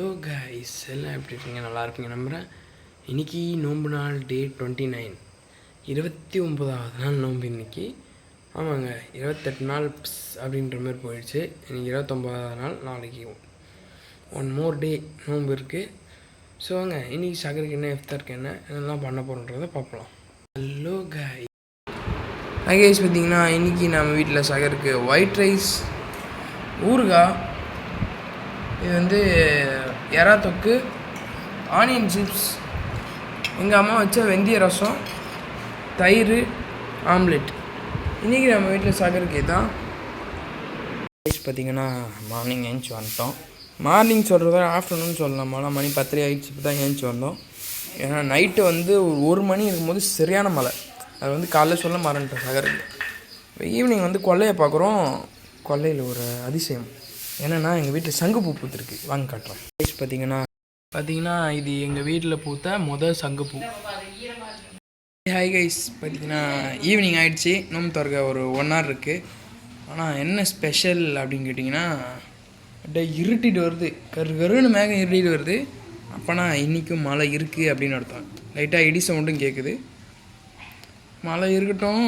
Hello guys, எல்லாம் எப்படி இருக்கீங்க? நல்லா இருப்பீங்க நம்புகிறேன். இன்றைக்கி நோன்பு நாள் டே 29, 29வது நாள் நோன்பு இன்றைக்கி. ஆமாங்க, 28 நாள் அப்படின்ற மாதிரி போயிடுச்சு. இன்றைக்கி 29வது நாள். நாளைக்கு ஒன் மோர் டே நோன்பு இருக்குது. ஸோ வாங்க, இன்றைக்கி சகருக்கு என்ன, இஃப்தாருக்கு என்ன என்னெல்லாம் பண்ண போகிறோன்றதை பார்க்கலாம். ஹலோ கைஸ், பார்த்திங்கன்னா இன்றைக்கி நம்ம வீட்டில் சகருக்கு ஒயிட் ரைஸ், ஊறுகாய், இது வந்து எறா தொக்கு, ஆனியன் சிப்ஸ், எங்கள் அம்மா வச்ச வெந்தய ரசம், தயிர், ஆம்லெட். இன்றைக்கி நம்ம வீட்டில் சகருக்கு தான். பார்த்திங்கன்னா மார்னிங் ஏஞ்சி வந்துட்டோம். மார்னிங் சொல்கிறத ஆஃப்டர்நூன் சொல்லலாம். மணி 10 ஆகிடுச்சு. இப்போ தான் ஏஞ்சி வந்தோம். ஏன்னா நைட்டு வந்து 1 மணி இருக்கும்போது சரியான மழை. அது வந்து காலைல சொல்ல மறந்துட்டேன் சகருக்கு. இப்போ ஈவினிங் வந்து கொல்லையை பார்க்குறோம். கொல்லையில் ஒரு அதிசயம் என்னென்னா, எங்கள் வீட்டில் சங்குப்பூ பூத்துருக்கு. வாங்க காட்டுறோம். பார்த்தீங்கன்னா இது எங்கள் வீட்டில் பூத்த முதல் சங்குப்பூ. ஹாய் கைஸ், பார்த்தீங்கன்னா ஈவினிங் ஆகிடுச்சி. நோம்பு திறக்க ஒரு 1 hour இருக்குது. ஆனால் என்ன ஸ்பெஷல் அப்படின்னு கேட்டிங்கன்னா, அப்படியே இருட்டிட்டு வருது. கருன்னு மேகம் இருட்டிட்டு வருது. அப்போனா இன்றைக்கும் மழை இருக்குது அப்படின்னு அர்த்தம். லைட்டாக இடி சவுண்டும் கேட்குது. மழை இருக்கட்டும்.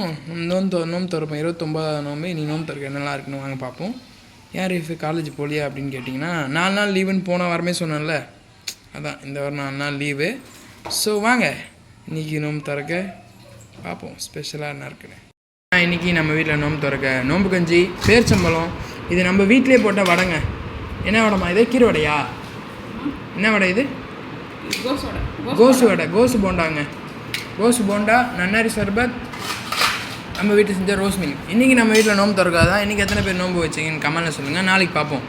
நோம்பு திறப்போம். 29வது நோம்பு. நீ நோம்பு திறக்க என்னெல்லாம் இருக்குன்னு வாங்க பார்ப்போம். யார் இப்போ காலேஜ் போலியா அப்படின்னு கேட்டிங்கன்னா, 4 நாள் லீவுன்னு போன வாரமே சொன்னேன்ல, அதான் இந்த வாரம் 4 நாள் லீவு. ஸோ வாங்க இன்றைக்கி நோம்பு திறக்க பார்ப்போம் ஸ்பெஷலாக என்ன இருக்குன்னு. இன்றைக்கி நம்ம வீட்டில் நோம்பு திறக்க நோம்பு கஞ்சி, பேர்ச்சம்பழம். இது நம்ம வீட்டிலே போட்ட வடைங்க. என்ன வடைமா இது? கீரை வடையா? என்ன வடை இது? கோசு வடை. கோசு போண்டாங்க. கோசு போண்டா, நன்னாரி சர்பத், நம்ம வீட்டில் செஞ்ச ரோஸ் மில்க். இன்றைக்கி நம்ம வீட்டில் நோம்பு திறக்காதான். இன்றைக்கி எத்தனை பேர் நோம்பு வச்சிங்கன்னு கமெண்ட்டில் சொல்லுங்கள். நாளைக்கு பார்ப்போம்.